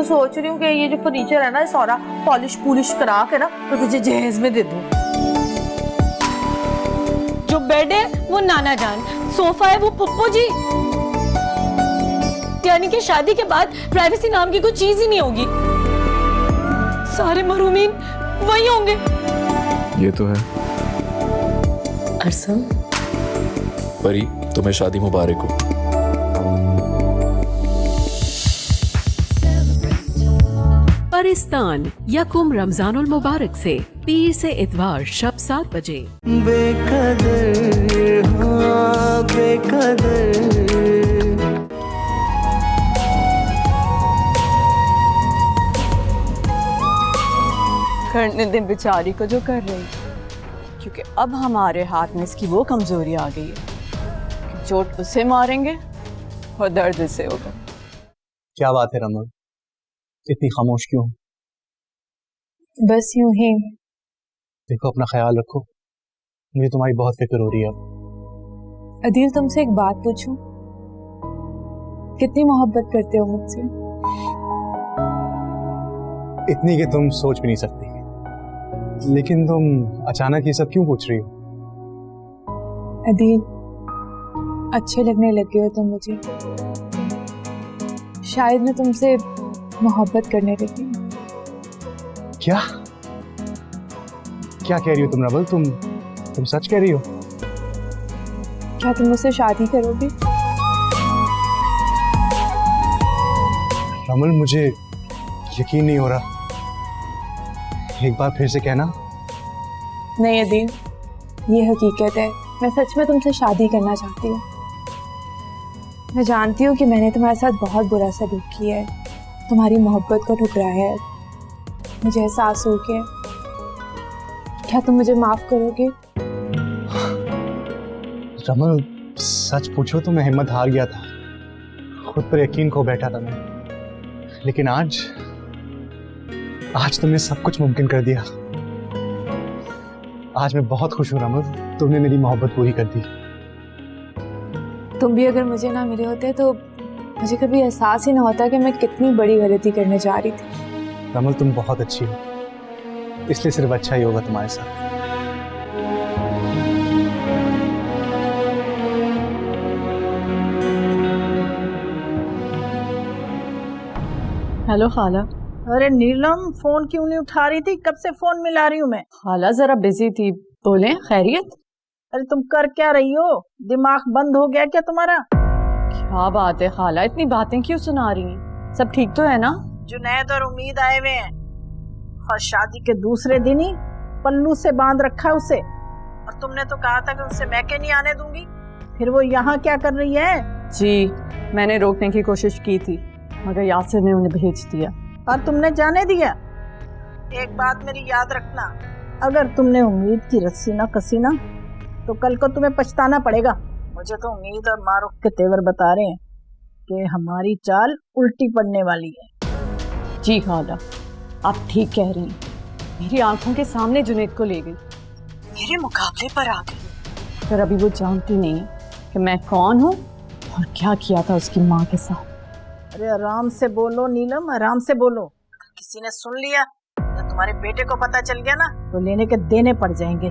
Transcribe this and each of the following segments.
तो सोच रही हूँ कि ये जो फर्नीचर है ना, सारा पॉलिश पुलिश करा के ना तो तुझे जहेज में दे दूँ। जो बेड है वो नाना जान, सोफा है वो पुप्पो जी। यानी कि शादी के बाद प्राइवेसी नाम की कोई चीज ही नहीं होगी, सारे महरूमीन वही होंगे। ये तो है। अरसम परी, तुम्हें शादी मुबारक हो। परिस्तान यकुम रमजानुल मुबारक से पीर से इतवार शब 7 बजे। बेकदर हाँ बेकदर। करने दे बेचारी को जो कर रही, क्योंकि अब हमारे हाथ में इसकी वो कमजोरी आ गई है कि चोट उसे मारेंगे और दर्द से होगा। क्या बात है रमन, इतनी खामोश क्यों? बस यूं ही। देखो अपना ख्याल रखो, मुझे तुम्हारी बहुत फिक्र हो रही है अब। अदील, तुमसे एक बात पूछूं? कितनी मोहब्बत करते हो मुझसे? इतनी कि तुम सोच भी नहीं सकती। लेकिन तुम अचानक ये सब क्यों पूछ रही हो? अदील, अच्छे लगने लगे हो तुम मुझे। शायद मैं तुमसे मोहब्बत करने लगी। क्या क्या कह रही हो तुम रमल? तुम सच कह रही हो? क्या तुम मुझसे शादी करोगे? रमल, मुझे यकीन नहीं हो रहा, एक बार फिर से कहना। नहीं अदील, ये हकीकत है, मैं सच में तुमसे शादी करना चाहती हूँ। मैं जानती हूँ कि मैंने तुम्हारे साथ बहुत बुरा सलूक किया है, तुम्हारी मोहब्बत को ठुकराया है। मुझे एहसास हो गया। क्या तुम मुझे माफ करोगे? रमल, सच पूछो तो मैं हिम्मत हार गया था, खुद पर यकीन खो बैठा था मैं। लेकिन आज तुमने सब कुछ मुमकिन कर दिया। आज मैं बहुत खुश हूँ रमल, तुमने मेरी मोहब्बत पूरी कर दी। तुम भी अगर मुझे ना मिले होते तो मुझे कभी एहसास ही ना होता कि मैं कितनी बड़ी गलती करने जा रही थी। रमल, तुम बहुत अच्छी हो, इसलिए सिर्फ अच्छा ही होगा तुम्हारे साथ। हेलो खाला। अरे नीलम, फोन क्यों नहीं उठा रही थी? कब से फोन मिला रही हूँ मैं। खाला जरा बिजी थी, बोले खैरियत? अरे तुम कर क्या रही हो? दिमाग बंद हो गया क्या तुम्हारा? क्या बात है खाला, इतनी बातें क्यों सुना रही हैं? सब ठीक तो है ना? जुनैद और उम्मीद आए हुए हैं और शादी के दूसरे दिन ही पल्लू से बांध रखा है उसे। और तुमने तो कहा था कि उसे मैं के नहीं आने दूंगी, फिर वो यहाँ क्या कर रही है? जी, मैंने रोकने की कोशिश की थी मगर यासिर ने उन्हें भेज दिया। और तुमने जाने दिया? एक बात मेरी याद रखना, अगर तुमने उम्मीद की रस्सी ना कसी ना तो कल को तुम्हें पछताना पड़ेगा। मुझे तो उम्मीद और मारूफ के तेवर बता रहे हैं कि हमारी चाल उल्टी पड़ने वाली है। जी खाला, आप ठीक कह रही हैं। मेरी आंखों के सामने जुनैद को ले गई, मेरे मुकाबले पर आ गई, पर अभी वो जानती नहीं है कि मैं कौन हूँ और क्या किया था उसकी माँ के साथ। अरे आराम से बोलो नीलम, आराम से बोलो। किसी ने सुन लिया या तुम्हारे बेटे को पता चल गया ना तो लेने के देने पड़ जाएंगे।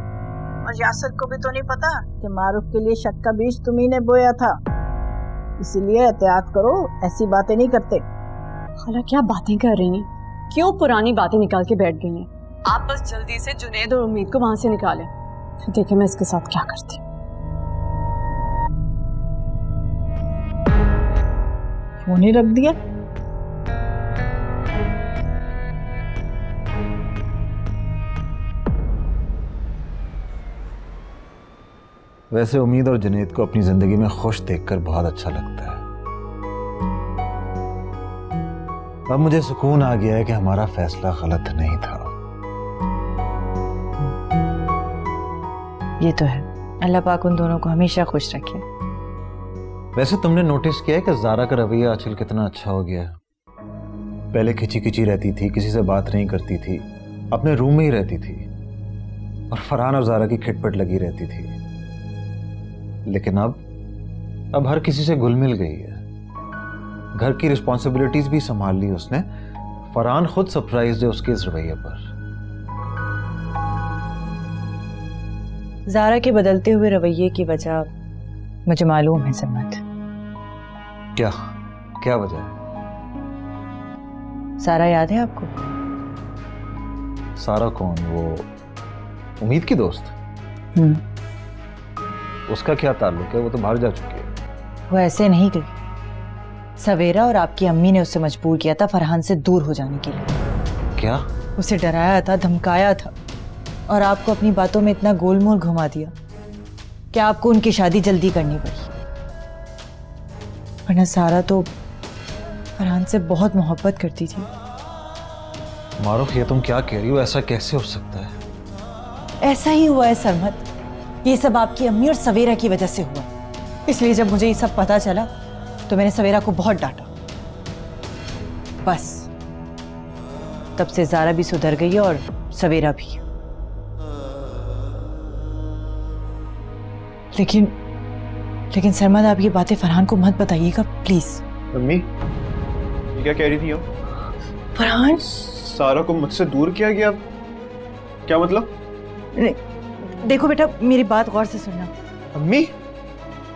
और यासिर को भी तो नहीं पता कि मारूफ के लिए शक का बीज तुम्ही ने बोया था, इसीलिए एहतियात करो, ऐसी बातें नहीं करते। खाला क्या बातें कर रही हैं? क्यों पुरानी बातें निकाल के बैठ गई हैं? आप बस जल्दी से जुनैद और उम्मीद को वहां से निकालें, फिर देखें मैं इसके साथ क्या करती। फोन ही रख दिया। वैसे उम्मीद और जुनैद को अपनी जिंदगी में खुश देखकर बहुत अच्छा लगता है। अब मुझे सुकून आ गया है कि हमारा फैसला गलत नहीं था। ये तो है, अल्लाह पाक उन दोनों को हमेशा खुश रखे। वैसे तुमने नोटिस किया है कि ज़ारा का रवैया आजकल कितना अच्छा हो गया है? पहले खिंची खिंची रहती थी, किसी से बात नहीं करती थी, अपने रूम में ही रहती थी और फरहान और ज़ारा की खिटपट लगी रहती थी। लेकिन अब हर किसी से घुल मिल गई है, घर की रिस्पॉन्सिबिलिटीज भी संभाल ली उसने फरहान खुद सरप्राइज है उसके इस रवैये पर। जारा के बदलते हुए रवैये की वजह मुझे मालूम है सरमत। क्या क्या वजह है? सारा याद है आपको? सारा कौन? वो उम्मीद की दोस्त? उसका क्या ताल्लुक है? वो तो बाहर जा चुकी है। वो ऐसे नहीं गई। सवेरा और आपकी अम्मी ने उसे मजबूर किया था फरहान से दूर हो जाने के लिए। क्या? उसे डराया था, धमकाया था और आपको अपनी बातों में इतना गोलमोल घुमा दिया कि आपको उनकी शादी जल्दी करनी पड़ी। वरना सारा तो फरहान से बहुत मोहब्बत करती थी। मारूफ, ये तुम क्या कह रही हो? ऐसा कैसे हो सकता है? ऐसा ही हुआ है सरमत। ये सब आपकी अम्मी और सवेरा की वजह से हुआ। इसलिए जब मुझे ये सब पता चला तो मैंने सवेरा को बहुत डांटा। बस तब से जारा भी सुधर गई है और सवेरा भी। लेकिन सरमत, आप ये बातें फरहान को मत बताइएगा प्लीज। अम्मी, ये क्या कह रही थी आप? फरहान सारा को मुझसे दूर किया गया? क्या मतलब? देखो बेटा, मेरी बात गौर से सुनना। अम्मी,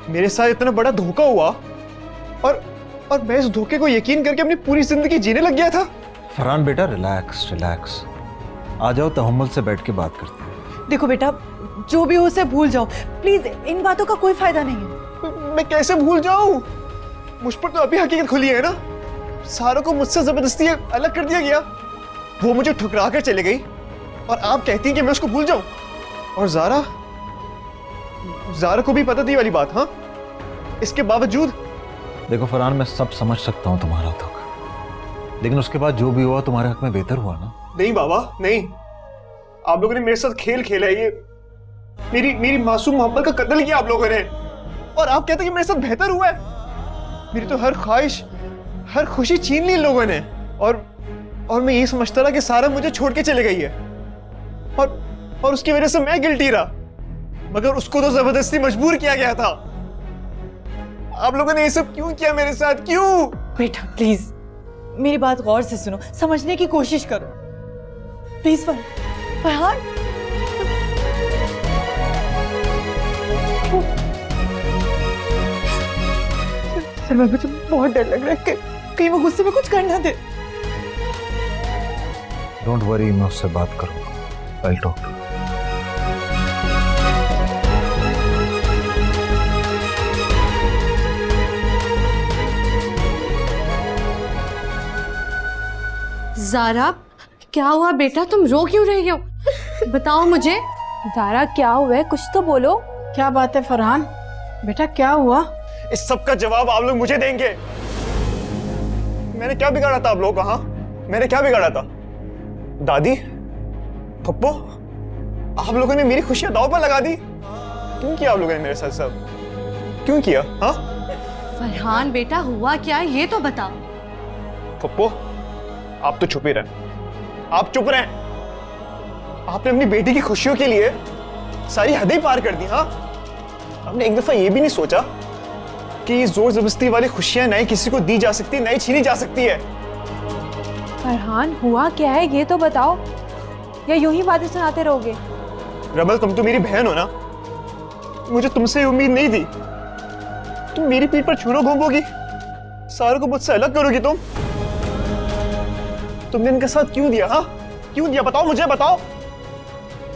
मेरे साथ इतना बड़ा धोखा हुआ और मैं इस धोखे को यकीन करके अपनी पूरी जिंदगी जीने लग गया था। फरहान बेटा, रिलैक्स रिलैक्स। आ जाओ, तहम्मुल से बैठ के बात करते हैं। देखो बेटा, जो भी हो उसे भूल जाओ प्लीज। इन बातों का कोई फायदा नहीं है। मैं कैसे भूल जाऊं? मुझ पर तो अभी हकीकत खुली है ना। सारा को मुझसे जबरदस्ती अलग कर दिया गया। वो मुझे ठुकरा कर चले गई और आप कहती हैं कि मैं उसको भूल जाऊं। और जारा को भी पता थी वाली बात। हाँ, इसके बावजूद। देखो फरहान, मैं सब समझ सकता हूँ तुम्हारा दुख, लेकिन उसके बाद जो भी हुआ तुम्हारे हक में बेहतर हुआ ना? नहीं बाबा, नहीं। आप लोगों ने मेरे साथ खेल खेला है। ये मेरी मासूम मोहब्बत का कत्ल किया आप लोगों ने। और आप कहते हैं कि मेरे साथ बेहतर हुआ है? मेरी तो हर ख्वाहिश, हर खुशी छीन ली इन लोगों ने। और मैं ये समझता था कि सारा मुझे छोड़ के चले गई है और उसकी वजह से मैं गिल्टी रहा, मगर उसको तो जबरदस्ती मजबूर किया गया था। आप लोगों ने ये सब क्यों किया मेरे साथ? क्यों? बेटा प्लीज मेरी बात गौर से सुनो, समझने की कोशिश करो प्लीज। फरहान, सर मुझे बहुत डर लग रहा है कि कहीं वो गुस्से में कुछ करना दे। डोंट वरी, मैं उससे बात करूंगा। I'll talk to her. Zaara, क्या हुआ बेटा? तुम रो क्यों रही हो? बताओ मुझे। ज़ारा, क्या हुआ है? कुछ तो बोलो। क्या बात है फरहान? बेटा क्या हुआ? इस सब का जवाब आप लोग मुझे देंगे। मैंने क्या बिगाड़ा था आप लोगों का? हाँ, मैंने क्या बिगाड़ा था? दादी, पप्पो, आप लोगों ने मेरी खुशियां दांव पर लगा दी। क्यों किया आप लोगों ने मेरे साथ सब? क्यों किया? हाँ फरहान बेटा, हुआ क्या है ये तो बताओ। पप्पो, आप तो चुप ही रहे। आप चुप रहे। आपने अपनी बेटी की खुशियों के लिए सारी हदें पार कर दी। हाँ, आपने एक दफा ये भी नहीं सोचा कि जोर जबरदस्ती वाली खुशियां नई किसी को दी जा सकती, नई छीनी जा सकती है। फरहान, हुआ क्या है ये तो बताओ, या यूं ही बातें सुनाते रहोगे? रमल, तुम तो मेरी बहन हो ना। मुझे तुमसे उम्मीद नहीं थी। तुम मेरी पीठ पर छुरो घूमोगी, सारों को मुझसे अलग करोगी। तुमने इनके साथ क्यों दिया? हाँ, क्यों दिया? बताओ मुझे, बताओ।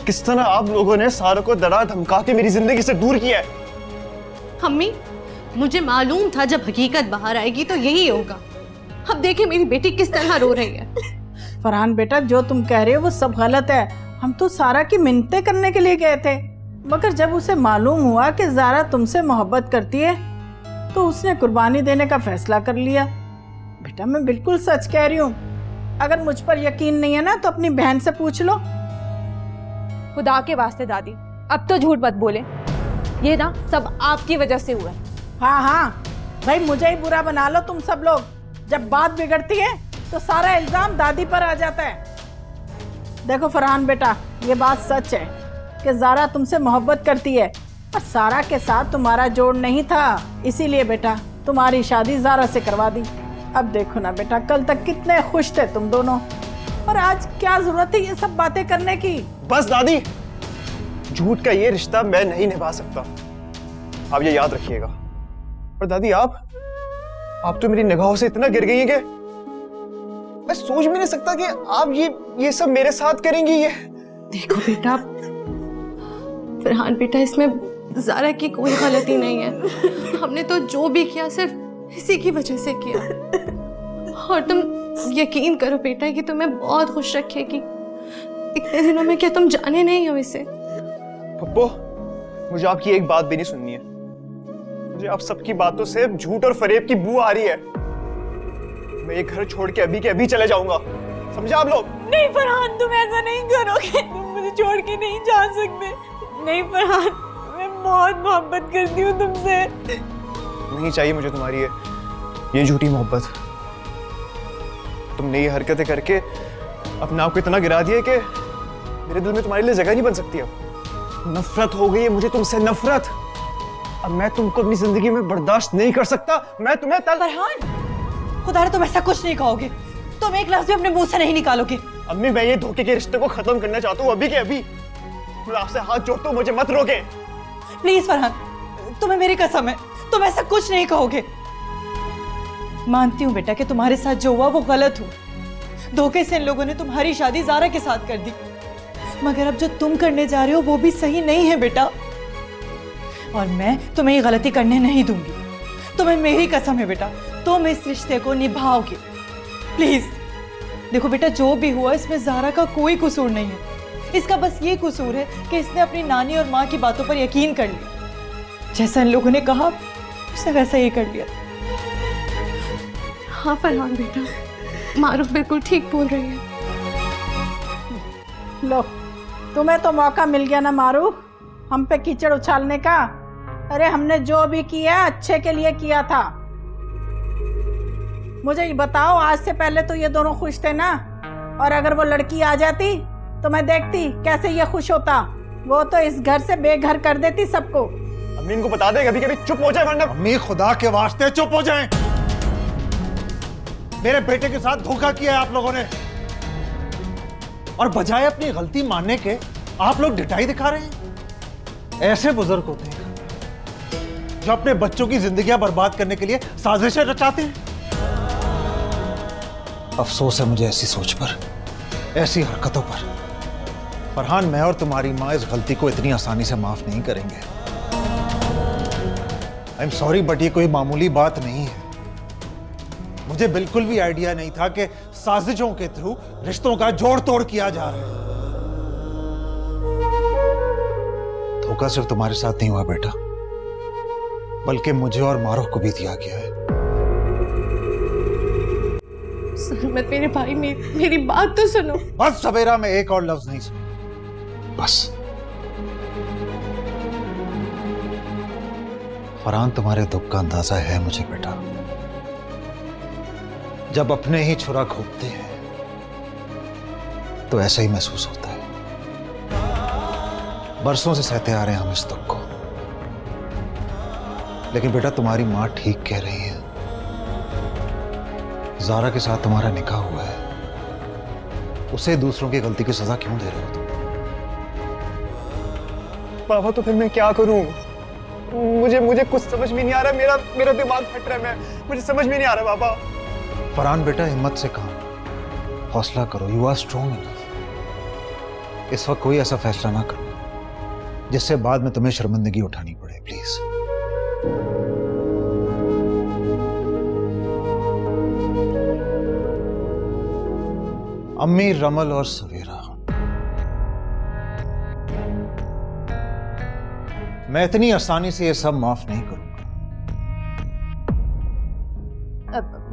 किस तरह आप लोगों ने सारों को डरा धमका के मेरी जिंदगी से दूर किया है। अम्मी, मुझे मालूम था जब हकीकत बाहर आएगी तो यही होगा। अब देखिए मेरी बेटी किस तरह रो रही है। फरहान बेटा, जो तुम कह रहे हो वो सब गलत है। हम तो सारा की मिन्नतें करने के लिए गए थे, मगर जब उसे मालूम हुआ कि ज़ारा तुमसे मोहब्बत करती है तो उसने कुर्बानी देने का फैसला कर लिया। बेटा मैं बिल्कुल सच कह रही हूँ। अगर मुझ पर यकीन नहीं है ना तो अपनी बहन से पूछ लो। खुदा के वास्ते दादी, अब तो झूठ मत बोले। ये ना सब आपकी वजह से हुआ है। हाँ हाँ भाई, मुझे ही बुरा बना लो तुम सब लोग। जब बात बिगड़ती है तो सारा इल्जाम दादी पर आ जाता है। देखो फरहान बेटा, ये बात सच है कि ज़ारा तुमसे मोहब्बत करती है और सारा के साथ तुम्हारा जोड़ नहीं था, इसीलिए बेटा तुम्हारी शादी ज़ारा से करवा दी। अब देखो ना बेटा, कल तक कितने खुश थे तुम दोनों, और आज क्या जरूरत है ये सब बातें करने की? बस दादी, झूठ का ये रिश्ता मैं नहीं निभा सकता, आप ये याद रखिएगा। और दादी आप तो मेरी निगाहों से इतना गिर गई हैं कि मैं सोच भी नहीं सकता कि आप ये सब मेरे साथ करेंगी। ये देखो बेटा, फरहान बेटा, इसमें ज़ारा की कोई गलती नहीं है। हमने तो जो भी किया सिर्फ इसी की वजह से किया। और तुम यकीन करो बेटा कि तुम्हें बहुत खुश रखेगी। इतने दिनों में क्या तुम जाने नहीं हो इसे? पप्पो, मुझे आपकी एक बात भी नहीं सुननी है। मुझे आप सबकी बातों से झूठ और फरेब की बू आ रही है। मैं ये घर छोड़ के अभी चले जाऊंगा, समझे आप लोग? नहीं फरहान, तुम ऐसा नहीं करोगे, तुम मुझे छोड़ के नहीं जा सकते। नहीं फरहान, मैं बहुत मोहब्बत करती हूँ तुमसे। नहीं चाहिए मुझे तुम्हारी ये झूठी मोहब्बत। तुमने ये हरकतें करके अपने आप को इतना गिरा दिया कि मेरे दिल में तुम्हारे लिए जगह नहीं बन सकती। अब नफरत हो गई है मुझे तुमसे, नफरत। अब मैं तुमको अपनी जिंदगी में बर्दाश्त नहीं कर सकता। मैं तुम्हें फरहान, खुदा तुम ऐसा कुछ नहीं कहोगे, तुम एक लफ्ज़ भी अपने मुंह से नहीं निकालोगे। अम्मी, मैं ये धोखे के रिश्ते को खत्म करना चाहता हूँ अभी के अभी। मैं आपसे हाथ जोड़ता हूँ, मुझे मत रोके प्लीज फरहान, तुम्हें मेरी कसम है, तुम ऐसा कुछ नहीं कहोगे। मानती हूँ बेटा कि तुम्हारे साथ जो हुआ वो गलत हुआ। धोखे से इन लोगों ने तुम्हारी शादी ज़ारा के साथ कर दी, मगर अब जो तुम करने जा रहे हो वो भी सही नहीं है बेटा। और मैं तुम्हें ये गलती करने नहीं दूंगी। तुम्हें मेरी कसम है बेटा, तुम इस रिश्ते को निभाओगे। प्लीज देखो बेटा, जो भी हुआ इसमें ज़ारा का कोई कसूर नहीं है। इसका बस ये कसूर है कि इसने अपनी नानी और माँ की बातों पर यकीन कर लिया। जैसा इन लोगों ने कहा उसने वैसा ही कर लिया। हाँ फरहान बेटा, मारूफ बिल्कुल ठीक बोल रही है। लो, तुम्हें तो मौका मिल गया ना मारूफ, हम पे कीचड़ उछालने का। अरे हमने जो भी किया अच्छे के लिए किया था। मुझे ये बताओ, आज से पहले तो ये दोनों खुश थे ना? और अगर वो लड़की आ जाती तो मैं देखती कैसे ये खुश होता। वो तो इस घर से बेघर कर देती सबको। अम्मी, इनको बता दे कभी कभी चुप हो जाए, वरना। अम्मी, खुदा के वास्ते चुप हो जाएं। मेरे बेटे के साथ धोखा किया है आप लोगों ने, और बजाय अपनी गलती मानने के आप लोग ढिठाई दिखा रहे हैं। ऐसे बुजुर्ग होते हैं जो अपने बच्चों की जिंदगियां बर्बाद करने के लिए साजिशें रचाते हैं। अफसोस है मुझे ऐसी सोच पर, ऐसी हरकतों पर। फरहान, मैं और तुम्हारी मां इस गलती को इतनी आसानी से माफ नहीं करेंगे। आई एम सॉरी, बट ये कोई मामूली बात नहीं है। मुझे बिल्कुल भी आइडिया नहीं था कि साजिशों के थ्रू रिश्तों का जोड़ तोड़ किया जा रहा है। धोखा सिर्फ तुम्हारे साथ नहीं हुआ बेटा, बल्कि मुझे और मारूफ को भी दिया गया है। सरमत मेरे भाई, मेरी बात तो सुनो। बस सवेरा में एक और लफ्ज नहीं सुना, बस। फरहान, तुम्हारे दुख का अंदाजा है मुझे बेटा। जब अपने ही छुरा घोंपते हैं तो ऐसा ही महसूस होता है। बरसों से सहते आ रहे हैं हम इस दुख को, लेकिन बेटा तुम्हारी मां ठीक कह रही है। ज़ारा के साथ तुम्हारा निकाह हुआ है, उसे दूसरों की गलती की सजा क्यों दे रहे हो तुम? पापा, तो फिर मैं क्या करूं? मुझे कुछ समझ में नहीं आ रहा। मेरा दिमाग फट रहा है। मुझे समझ में नहीं आ रहा पापा। फरहान बेटा, हिम्मत से काम, हौसला करो। You are strong enough. इस वक्त कोई ऐसा फैसला ना करो जिससे बाद में तुम्हें शर्मिंदगी उठानी पड़े, प्लीज। अम्मी, रमल और सवेरा, मैं इतनी आसानी से ये सब माफ नहीं करूंगा।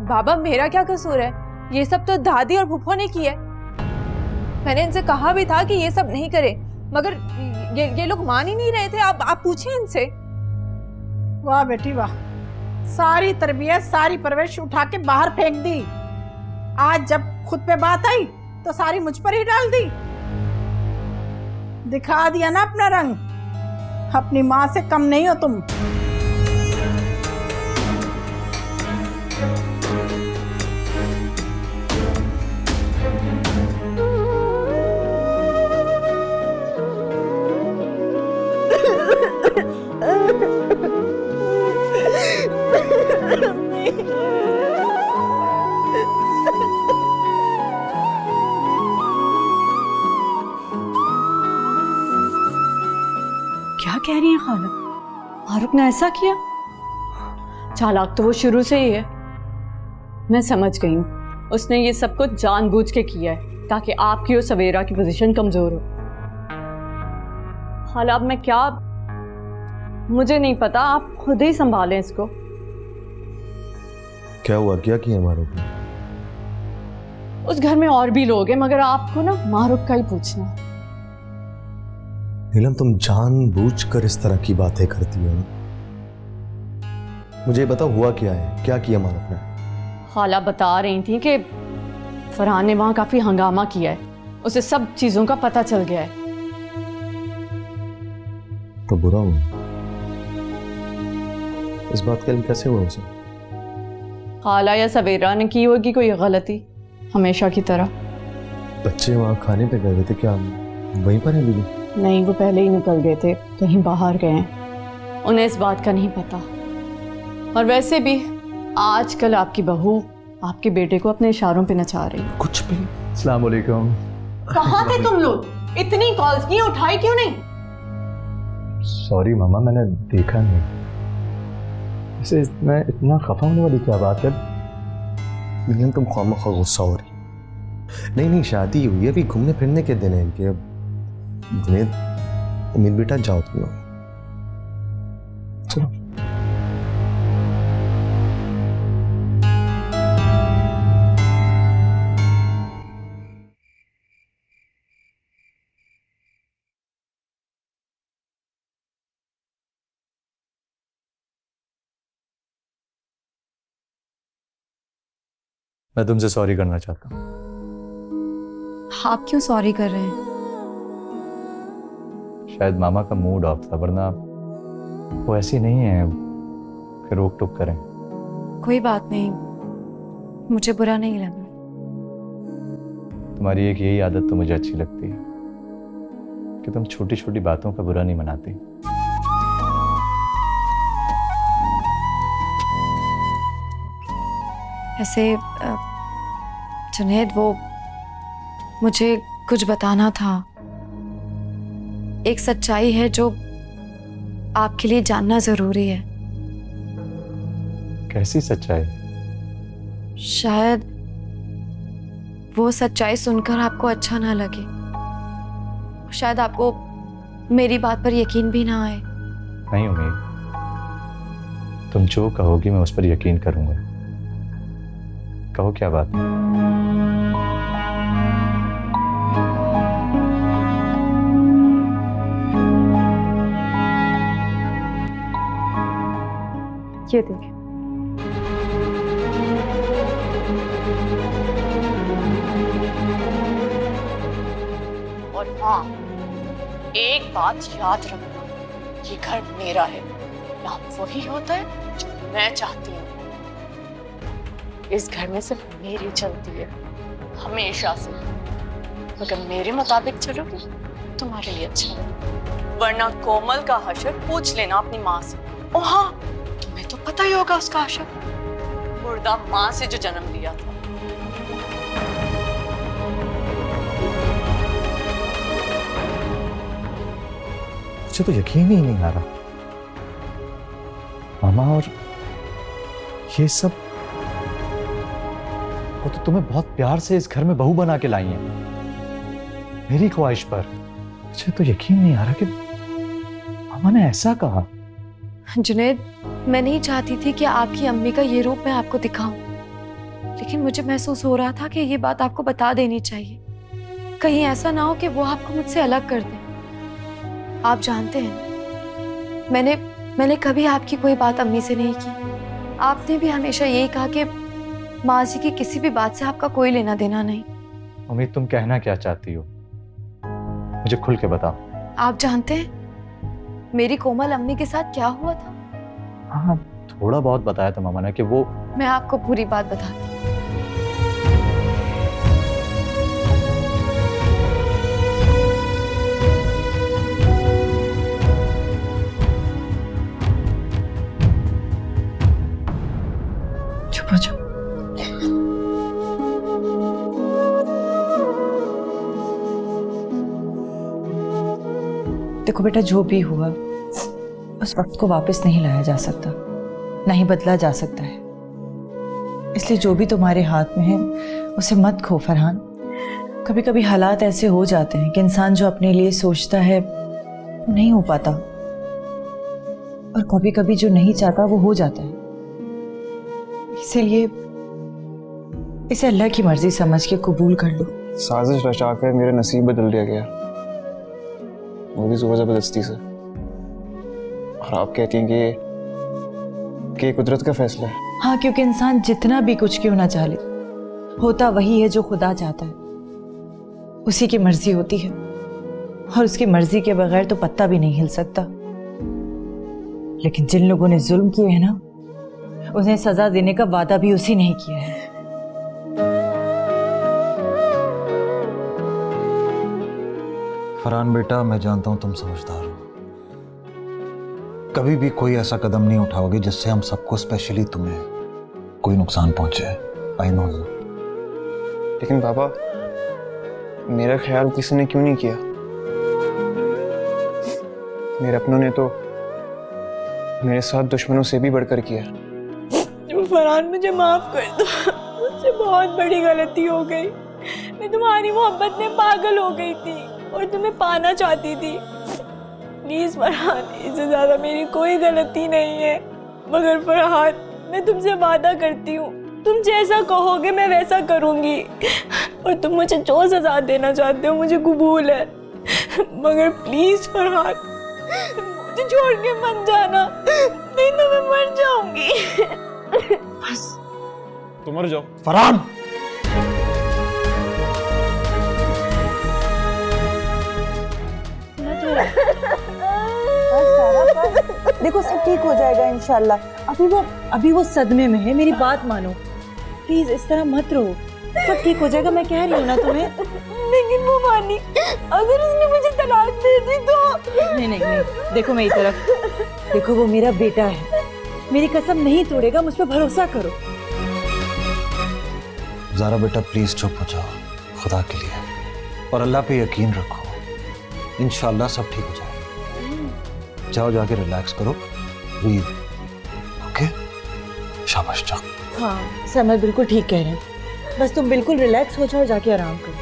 बाबा, मेरा क्या कसूर है? ये सब तो दादी और फूफो ने किया है। मैंने इनसे कहा भी था कि ये सब नहीं करे, मगर ये लोग मान ही नहीं रहे थे। आप पूछें इनसे। वाह बेटी वाह, सारी तरबियत, सारी परवरिश उठा के बाहर फेंक दी। आज जब खुद पे बात आई तो सारी मुझ पर ही डाल दी। दिखा दिया ना अपना रंग। अपनी माँ से कम नहीं हो तुम। क्या कह रही है खाला? मारूक ने ऐसा किया? चालाक तो वो शुरू से ही है। मैं समझ गई हूँ, उसने ये सब कुछ जानबूझ के किया है ताकि आपकी और सवेरा की पोजीशन कमजोर हो। खाला अब मैं क्या, मुझे नहीं पता, आप खुद ही संभालें इसको। क्या हुआ, क्या किया मारूक ने? उस घर में और भी लोग हैं, मगर आपको ना मारूक का ही पूछना है। नीलम, तुम जानबूझकर इस तरह की बातें करती हो ना? मुझे बताओ हुआ क्या है, क्या किया मारूक ने? खाला बता रही थी कि फरहान ने वहां काफी हंगामा किया है, उसे सब चीजों का पता चल गया है। तो बुरा हुआ? इस बात का इल्म कैसे हुआ उसे? खाला या सवेरा ने की होगी कोई गलती, हमेशा की तरह। बच्चे वहां खाने पे गए थे, क्या वहीं पर है बीबी? नहीं, वो पहले ही निकल गए थे, कहीं बाहर गए हैं, उन्हें इस बात का नहीं पता। और वैसे भी आजकल आपकी बहू आपके बेटे को अपने इशारों पे नचा रही है। कुछ भी। अस्सलाम वालेकुम। कहाँ थे तुम लोग? इतनी कॉल्स की, उठाई क्यों नहीं? सॉरी मामा, मैंने देखा नहीं। इसे मैं इतना खफा होने वाली क्या बात है? नीलम, तुम खामखा गुस्सा हो रही। नहीं, शादी हुई है, अभी घूमने फिरने के दिन है इनके। अब उम्मीद बेटा, जाओ तुम लोग, चलो। मैं तुमसे सॉरी करना चाहता हूँ। आप क्यों सॉरी कर रहे हैं? शायद मामा का मूड ऑफ था, वरना वो ऐसी नहीं है कि रोक टोक करें। कोई बात नहीं, मुझे बुरा नहीं लगा। तुम्हारी एक यही आदत तो मुझे अच्छी लगती है कि तुम छोटी छोटी बातों का बुरा नहीं मनाती। ऐसे जुनैद, वो मुझे कुछ बताना था। एक सच्चाई है जो आपके लिए जानना जरूरी है। कैसी सच्चाई? शायद वो सच्चाई सुनकर आपको अच्छा ना लगे, शायद आपको मेरी बात पर यकीन भी ना आए। नहीं उम्मीद, तुम जो कहोगी मैं उस पर यकीन करूंगा। कहो क्या बात है? ये देखिए, और हाँ, एक बात याद रखना, ये घर मेरा है, यहाँ वही होता है जो मैं चाहती हूँ। इस घर में सिर्फ मेरी चलती है, हमेशा से। अगर मेरे मुताबिक चलोगे तुम्हारे लिए अच्छा है, वरना कोमल का हशर पूछ लेना अपनी माँ से। ओ हाँ, तुम्हें तो पता ही होगा उसका हशर, मुर्दा माँ से जो जन्म लिया था। मुझे तो यकीन ही नहीं आ रहा मामा। और ये सब वो तो तुम्हें बहुत प्यार से इस घर में बहू बना के लाई है, मेरी ख्वाहिश पर। मुझे तो यकीन नहीं आ रहा कि मामा ने ऐसा कहा। जुनैद, मैं नहीं चाहती थी कि आपकी अम्मी का ये रूप मैं आपको दिखाऊं, लेकिन मुझे महसूस हो रहा था कि ये बात आपको बता देनी चाहिए, कहीं ऐसा ना हो कि वो आपको मुझसे अलग कर दे। आप जानते हैं, मैंने कभी आपकी कोई बात अम्मी से नहीं की। आपने भी हमेशा यही कहा कि माँ जी की किसी भी बात से आपका कोई लेना देना नहीं। उम्मीद, तुम कहना क्या चाहती हो? मुझे खुल के बताओ। आप जानते हैं मेरी कोमल अम्मी के साथ क्या हुआ था? हाँ, थोड़ा बहुत बताया था मामा ने कि वो। मैं आपको पूरी बात बताती हूँ। चुप हो जाओ। देखो बेटा, जो भी हुआ उस वक्त को वापस नहीं लाया जा सकता, नहीं बदला जा सकता है। इसलिए जो भी तुम्हारे हाथ में है उसे मत खो फरहान। कभी कभी हालात ऐसे हो जाते हैं कि इंसान जो अपने लिए सोचता है वो नहीं हो पाता, और कभी कभी जो नहीं चाहता वो हो जाता है। इसीलिए इसे अल्लाह की मर्जी समझ के कबूल कर लो। साजिश रचाकर मेरा नसीब बदल दिया गया, वो भी सुबह जबरदस्ती से। और आप कहती हैं कि ये कुदरत का फैसला है। हाँ, क्योंकि इंसान जितना भी कुछ क्यों ना चाहे, होता वही है जो खुदा चाहता है। उसी की मर्जी होती है, और उसकी मर्जी के बगैर तो पत्ता भी नहीं हिल सकता। लेकिन जिन लोगों ने जुल्म किए हैं ना, उन्हें सजा देने का वादा भी उसी ने ही किया है। फरहान बेटा, मैं जानता हूं तुम समझदार हो। कभी भी कोई ऐसा कदम नहीं उठाओगे जिससे हम सबको, स्पेशली तुम्हें, कोई नुकसान पहुंचे। I know. लेकिन पापा, मेरा ख्याल किसी ने क्यों नहीं किया? मेरे अपनों ने तो मेरे साथ दुश्मनों से भी बढ़कर किया। फरहान, मुझे माफ कर दो, मुझसे बहुत बड़ी गलती हो गई। मैं तुम्हारी मोहब्बत में पागल हो गई थी और तुम्हें पाना चाहती थी। प्लीज फरहान, इससे ज्यादा मेरी कोई गलती नहीं है। मगर फरहान, मैं तुमसे वादा करती हूँ, तुम जैसा कहोगे मैं वैसा करूँगी। और तुम मुझे जो सजा देना चाहते हो मुझे कबूल है। मगर प्लीज फरहान, मुझे छोड़ के मत जाना, नहीं तो मैं मर जाऊंगी। बस तो मर जाओ। फरहान, देखो, सब ठीक हो जाएगा इंशाल्लाह। अभी वो सदमे में है, मेरी बात मानो प्लीज। इस तरह मत रो, सब ठीक हो जाएगा, मैं कह रही हूँ ना तुम्हें। लेकिन वो मानी, अगर उसने मुझे तलाक दे दी तो? नहीं, देखो मेरी तरफ देखो, वो मेरा बेटा है, मेरी कसम नहीं तोड़ेगा, मुझ पर भरोसा करो। ज़ारा बेटा प्लीज चुप हो जाओ, खुदा के लिए, और अल्लाह पे यकीन रखो। इंशाल्लाह सब ठीक हो जाएगा। जाओ, जाके रिलैक्स करो, ब्रीद। ओके, शाबाश, जाओ। हाँ सर, मैं बिल्कुल ठीक कह रही हूँ, बस तुम बिल्कुल रिलैक्स हो जाओ, जाके आराम करो।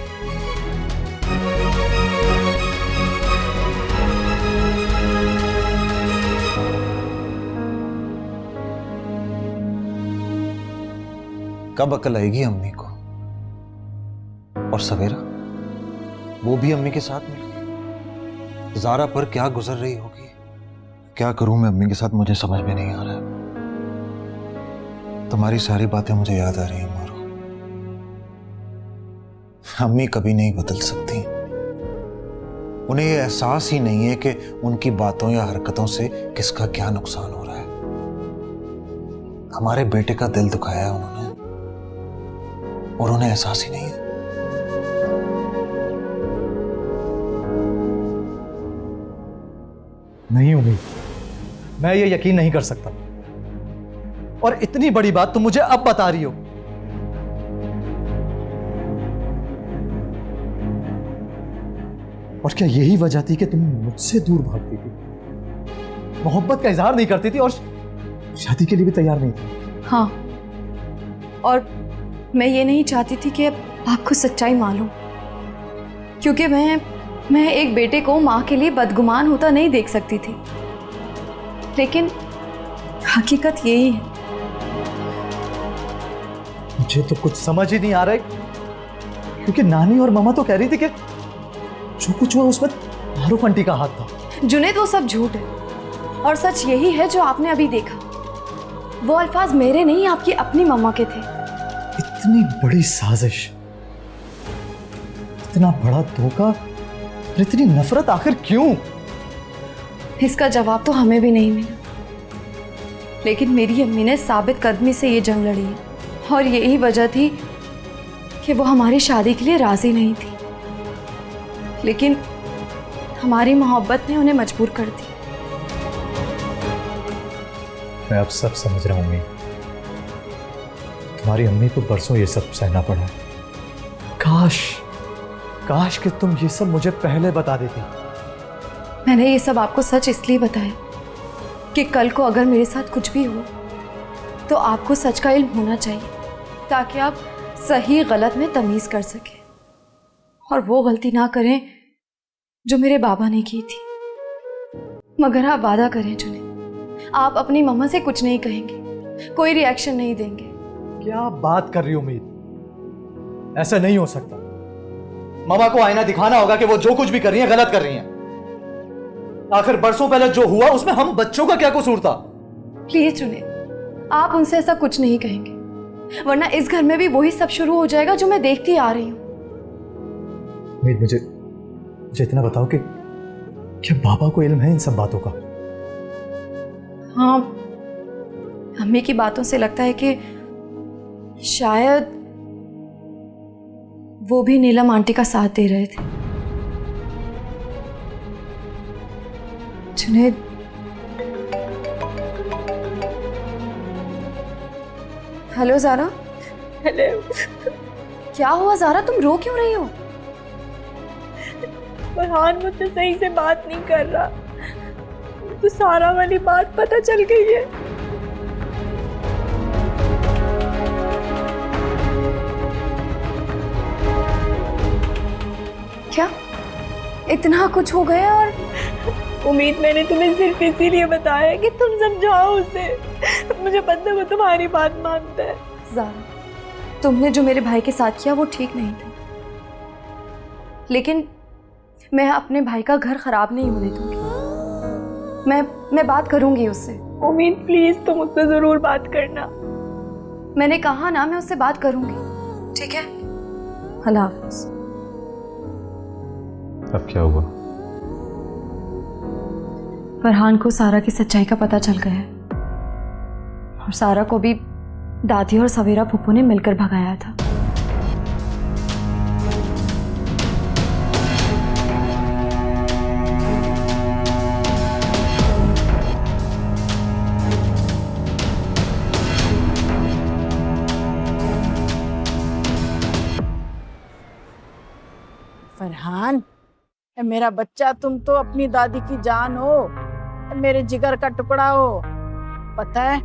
कब अकल आएगी अम्मी को? और सवेरा, वो भी अम्मी के साथ मिल गई। ज़ारा पर क्या गुजर रही होगी? क्या करूं मैं अम्मी के साथ, मुझे समझ में नहीं आ रहा है। तुम्हारी सारी बातें मुझे याद आ रही हैं मारो। अम्मी कभी नहीं बदल सकती। उन्हें ये एहसास ही नहीं है कि उनकी बातों या हरकतों से किसका क्या नुकसान हो रहा है। हमारे बेटे का दिल दुखाया है उन्होंने, और उन्हें एहसास ही नहीं है। नहीं उम्मीद, मैं ये यकीन नहीं कर सकता। और इतनी बड़ी बात तुम मुझे अब बता रही हो। और क्या यही वजह थी कि तुम मुझसे दूर भागती थी, मोहब्बत का इजहार नहीं करती थी, और शादी के लिए भी तैयार नहीं थी? हाँ, और मैं ये नहीं चाहती थी कि आपको सच्चाई मालूम, क्योंकि मैं एक बेटे को माँ के लिए बदगुमान होता नहीं देख सकती थी। लेकिन हकीकत यही है। मुझे तो कुछ समझ ही नहीं आ रहा है, क्योंकि नानी और मामा तो कह रही थी कि जो कुछ हुआ उसमें मारूफ आंटी का हाथ था। जुनैद, वो सब झूठ है, और सच यही है जो आपने अभी देखा। वो अल्फाज मेरे नहीं, आपकी अपनी मम्मा के थे। इतनी बड़ी साजिश, इतना बड़ा धोखा, और इतनी नफरत आखिर क्यों? इसका जवाब तो हमें भी नहीं मिला, लेकिन मेरी अम्मी ने साबित कदमी से ये जंग लड़ी है, और यही वजह थी कि वो हमारी शादी के लिए राजी नहीं थी। लेकिन हमारी मोहब्बत ने उन्हें मजबूर कर दिया। मैं अब सब समझ रहा हूँ। तुम्हारी अम्मी को बरसों ये सब सहना पड़ा है। काश काश कि तुम ये सब मुझे पहले बता देती। मैंने ये सब आपको सच इसलिए बताया कि कल को अगर मेरे साथ कुछ भी हो तो आपको सच का इल्म होना चाहिए, ताकि आप सही गलत में तमीज़ कर सकें और वो गलती ना करें जो मेरे बाबा ने की थी। मगर आप वादा करें जुनैद, आप अपनी मम्मा से कुछ नहीं कहेंगे, कोई रिएक्शन नहीं देंगे। क्या बात कर रही हो उम्मीद? ऐसा नहीं हो सकता। मामा को आईना दिखाना होगा कि वो जो कुछ भी कर रही हैं गलत कर रही हैं। आखिर बरसों पहले जो हुआ उसमें हम बच्चों का क्या कसूर था? प्लीज जुनैद, आप उनसे ऐसा कुछ नहीं कहेंगे, वरना इस घर में भी वही सब शुरू हो जाएगा जो मैं देखती आ रही हूँ। उम्मीद, मुझे इतना बताओ कि क्या बाबा को इल्म है इन सब बातों का? हाँ, अम्मी की बातों से लगता है कि शायद वो भी नीलम आंटी का साथ दे रहे थे। जुनैद, हेलो ज़ारा। हेलो। क्या हुआ ज़ारा, तुम रो क्यों रही हो? फरहान मुझसे सही से बात नहीं कर रहा, तो सारा वाली बात पता चल गई है। क्या इतना कुछ हो गया? और उम्मीद, मैंने तुम्हें सिर्फ इसीलिए बताया कि तुम समझाओ उसे। मुझे पता है वो तुम्हारी बात मानता है। ज़ारा, तुमने जो मेरे भाई के साथ किया वो ठीक नहीं था, लेकिन मैं अपने भाई का घर खराब नहीं होने दूंगी। मैं बात करूंगी उससे। उम्मीद, प्लीज तुम उससे जरूर बात करना। मैंने कहा ना, मैं उससे बात करूंगी, ठीक है? अल्लाह हाफ़िज़। अब क्या हुआ? फरहान को सारा की सच्चाई का पता चल गया है और सारा को भी दादी और सवेरा फूफू ने मिलकर भगाया था। फरहान, मेरा बच्चा, तुम तो अपनी दादी की जान हो, मेरे जिगर का टुकड़ा हो। पता है,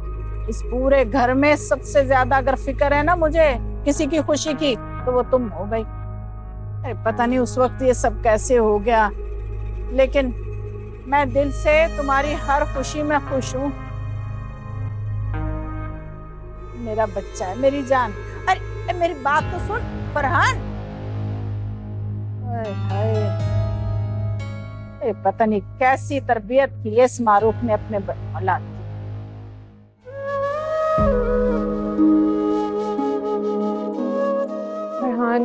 इस पूरे घर में सबसे ज्यादा अगर फिक्र है ना मुझे किसी की खुशी की, तो वो तुम हो गई। पता नहीं उस वक्त ये सब कैसे हो गया, लेकिन मैं दिल से तुम्हारी हर खुशी में खुश हूँ। मेरा बच्चा है, मेरी जान। अरे मेरी बात तो सुन फरहान। पता नहीं कैसी तरबियत की इस मारूफ ने अपने औलाद की। Farhan,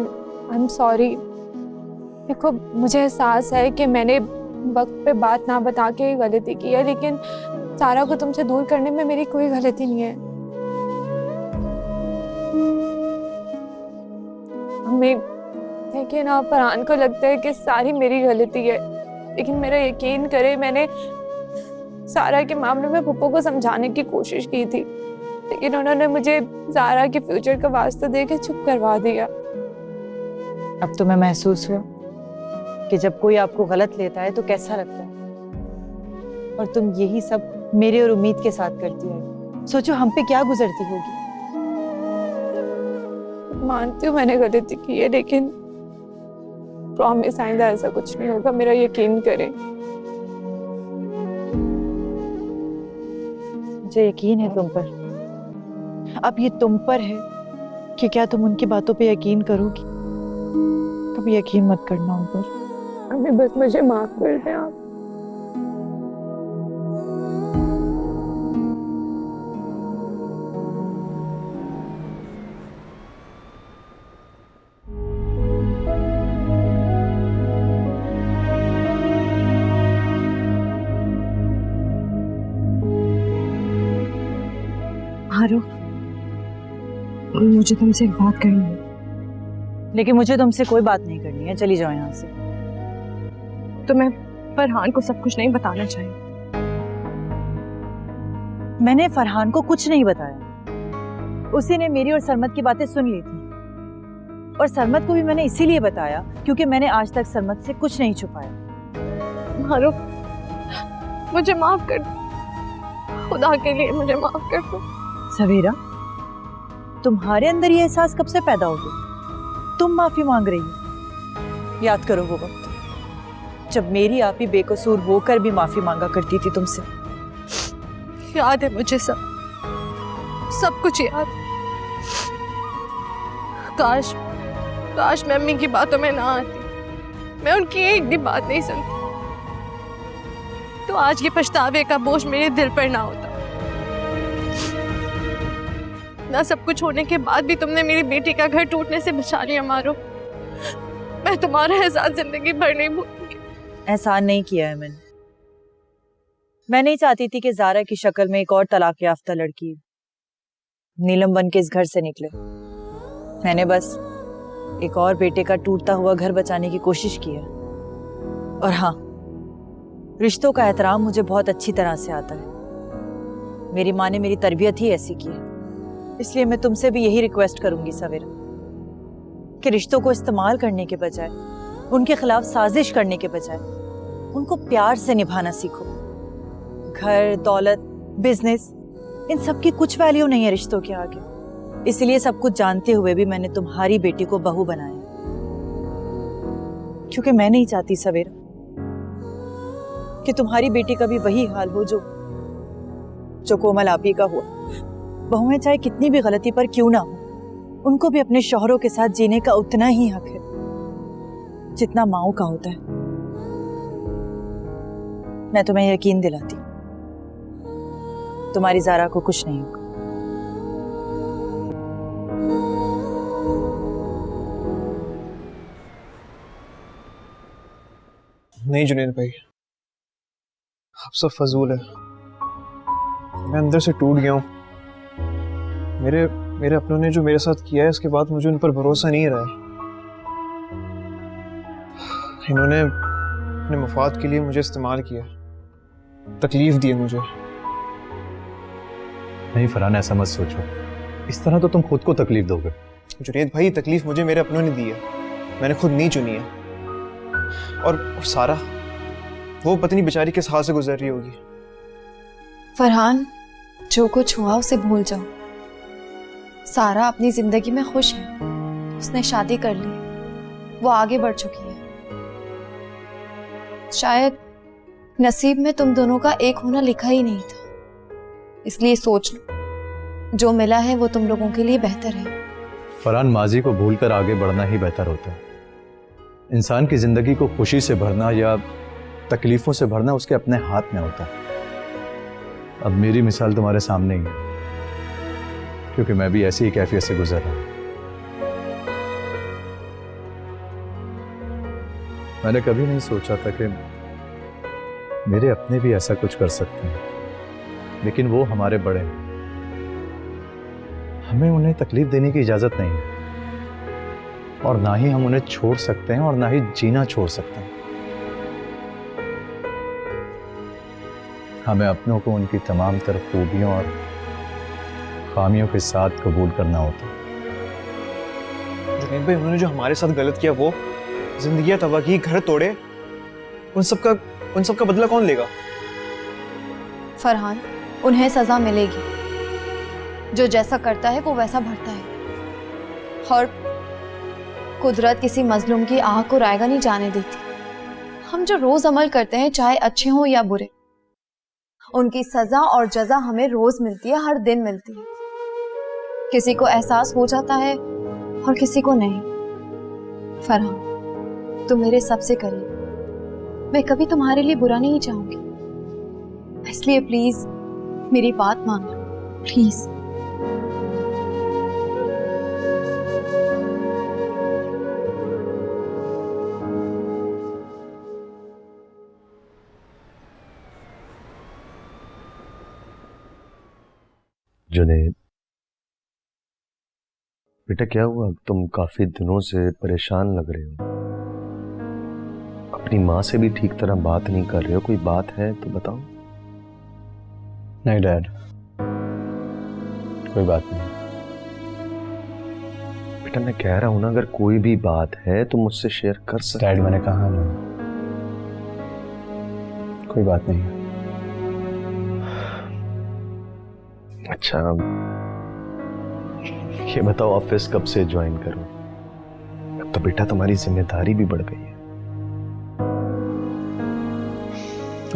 I am sorry. देखो, मुझे एहसास है कि मैंने वक्त पे बात ना बता के गलती की है, लेकिन सारा को तुमसे दूर करने में मेरी कोई गलती नहीं है। हमें देखिए ना, फरहान को लगता है कि सारी मेरी गलती है, लेकिन मेरा यकीन करे, मैंने सारा के मामले में पप्पू को समझाने की कोशिश की थी, लेकिन उन्होंने मुझे सारा के फ्यूचर का वास्ता देके चुप करवा दिया। अब तुम्हें महसूस हुआ कि जब कोई आपको गलत लेता है तो कैसा लगता है, और तुम यही सब मेरे और उम्मीद के साथ करती है। सोचो हम पे क्या गुजरती होगी। मानती हूँ मैंने गलती की है, लेकिन प्रॉमिस आइंदा ऐसा कुछ नहीं होगा, मेरा यकीन करें। मुझे यकीन है तुम पर। अब ये तुम पर है कि क्या तुम उनकी बातों पे यकीन करोगी। कभी यकीन मत करना उन पर। अभी बस मुझे माफ कर दें आप। आरुफ, मुझे तुमसे एक बात करनी है। लेकिन मुझे तुमसे कोई बात नहीं करनी है, चली जाओ यहाँ से। तो मैं फरहान को सब कुछ नहीं बताना चाहिए? मैंने फरहान को कुछ नहीं बताया, उसी ने मेरी और सरमत की बातें सुन ली थी, और सरमत को भी मैंने इसीलिए बताया क्योंकि मैंने आज तक सरमत से कुछ नहीं छुपाया। मारूफ, मुझे माफ कर दो, खुदा के लिए मुझे माफ कर दो। सवेरा, तुम्हारे अंदर ये एहसास कब से पैदा हो गया? तुम माफी मांग रही हो। याद करो वो वक्त जब मेरी आप ही बेकसूर होकर भी माफी मांगा करती थी तुमसे। याद है मुझे सब कुछ याद। काश मैं अम्मी की बातों में ना आती, मैं उनकी एक भी बात नहीं सुनती, तो आज ये पछतावे का बोझ मेरे दिल पर ना होता। ना सब कुछ होने के बाद भी तुमने मेरी बेटी का घर टूटने से बचा लिया। मारो, मैं तुम्हारा एहसास जिंदगी भर नहीं भूलूंगी। एहसान नहीं किया है मैं नहीं चाहती थी कि ज़ारा की शक्ल में एक और तलाक याफ्ता लड़की नीलम बन के इस घर से निकले। मैंने बस एक और बेटे का टूटता हुआ घर बचाने की कोशिश की है। और हाँ, रिश्तों का एहतराम मुझे बहुत अच्छी तरह से आता है। मेरी माँ ने मेरी तरबियत ही ऐसी की है, इसलिए मैं तुमसे भी यही रिक्वेस्ट करूंगी सवेरा कि रिश्तों को इस्तेमाल करने के बजाय, उनके खिलाफ साजिश करने के बजाय उनको प्यार से निभाना सीखो। घर, दौलत, बिजनेस, इन सब की कुछ वैल्यू नहीं है रिश्तों के आगे। इसलिए सब कुछ जानते हुए भी मैंने तुम्हारी बेटी को बहू बनाया, क्योंकि मैं नहीं चाहती सवेरा कि तुम्हारी बेटी का भी वही हाल हो जो कोमल आपी का हुआ। बहुएं चाहे कितनी भी गलती पर क्यों ना हो, उनको भी अपने शौहरों के साथ जीने का उतना ही हक है जितना माओ का होता है। मैं तुम्हें यकीन दिलाती, तुम्हारी ज़ारा को कुछ नहीं होगा। नहीं जुनैद भाई, आप सब फजूल है। मैं अंदर से टूट गया हूँ। मेरे अपनों ने जो मेरे साथ किया है, इसके बाद मुझे उन पर भरोसा नहीं रहा है। इन्होंने अपने मफाद के लिए मुझे इस्तेमाल किया, तकलीफ दी है मुझे। नहीं फरहान, ऐसा मत सोचो। इस तरह तो तुम खुद को तकलीफ दोगे। जुनैद भाई, तकलीफ मुझे मेरे अपनों ने दी है, मैंने खुद नहीं चुनी है। और सारा, वो पता नहीं बेचारी किस हाल से गुजर रही होगी। फरहान, जो कुछ हुआ उसे भूल जाओ। सारा अपनी जिंदगी में खुश है, उसने शादी कर ली, वो आगे बढ़ चुकी है। शायद नसीब में तुम दोनों का एक होना लिखा ही नहीं था, इसलिए सोच लो जो मिला है वो तुम लोगों के लिए बेहतर है। फरहान, माजी को भूलकर आगे बढ़ना ही बेहतर होता है। इंसान की जिंदगी को खुशी से भरना या तकलीफों से भरना उसके अपने हाथ में होता है। अब मेरी मिसाल तुम्हारे सामने ही है, क्योंकि मैं भी ऐसी ही कैफियत से गुजर रहा हूं। मैंने कभी नहीं सोचा था कि मेरे अपने भी ऐसा कुछ कर सकते हैं, लेकिन वो हमारे बड़े हैं, हमें उन्हें तकलीफ देने की इजाजत नहीं है, और ना ही हम उन्हें छोड़ सकते हैं और ना ही जीना छोड़ सकते हैं। हमें अपनों को उनकी तमाम तर खूबियों और खामियों के साथ कबूल करना होता है। जुनैद भाई, उन्होंने जो हमारे साथ गलत किया, वो जिंदगी तबाह की, घर तोड़े, उन सब का बदला कौन लेगा? फरहान, उन्हें सजा मिलेगी। जो जैसा करता है वो वैसा भरता है, और कुदरत किसी मजलूम की आह को रायगा नहीं जाने देती। हम जो रोज अमल करते हैं, चाहे अच्छे हों या बुरे, उनकी सजा और जजा हमें रोज मिलती है, हर दिन मिलती है। किसी को एहसास हो जाता है और किसी को नहीं। फरहान, तुम मेरे सबसे करीब, मैं कभी तुम्हारे लिए बुरा नहीं चाहूंगी, इसलिए प्लीज मेरी बात मान लो, प्लीज। जुनैद बेटा, क्या हुआ? तुम काफी दिनों से परेशान लग रहे हो। अपनी माँ से भी ठीक तरह बात नहीं कर रहे हो। कोई बात है तो बताओ। नहीं डैड, कोई बात नहीं। बेटा मैं कह रहा हूं ना, अगर कोई भी बात है तो मुझसे शेयर कर सकते। डैड मैंने कहा ना, कोई बात नहीं है। अच्छा ये बताओ ऑफिस कब से ज्वाइन करूं? अब तो बेटा तुम्हारी जिम्मेदारी भी बढ़ गई है।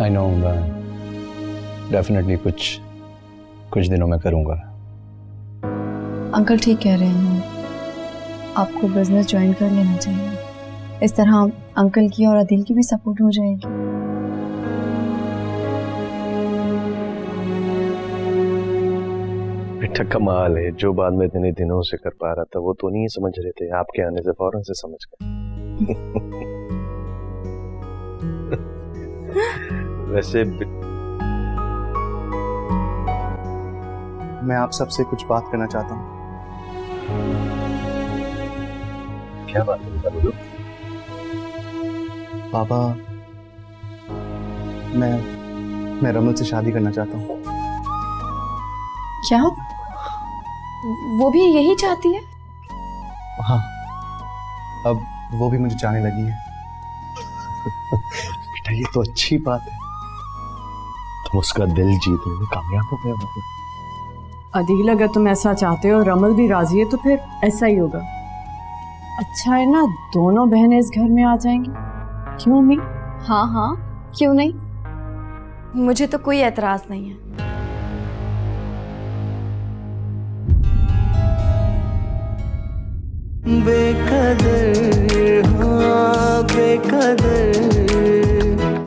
आई नो, डेफिनेटली कुछ दिनों में करूंगा। अंकल ठीक कह रहे हैं, आपको बिजनेस ज्वाइन कर लेना चाहिए। इस तरह अंकल की और अदिल की भी सपोर्ट हो जाएगी। बेटा कमाल है, जो बात मैं इतने दिनों से कर पा रहा था वो तो नहीं समझ रहे थे, आपके आने से फौरन से समझ गए। वैसे मैं आप सबसे कुछ बात करना चाहता हूँ। क्या बात है बेटा, बोलो। पापा, मैं रमल से शादी करना चाहता हूँ। क्या वो भी यही चाहती है? हाँ, अब वो भी मुझे चाहने लगी है। बेटा ये तो अच्छी बात है, तुम उसका दिल जीतने में कामयाब हो गए। अदील, अगर तुम ऐसा चाहते हो, रमल भी राजी है, तो फिर ऐसा ही होगा। अच्छा है ना, दोनों बहनें इस घर में आ जाएंगी। क्यों नहीं? हाँ हाँ, क्यों नहीं, मुझे तो कोई एतराज नहीं है। बेकदर, हाँ बेकदर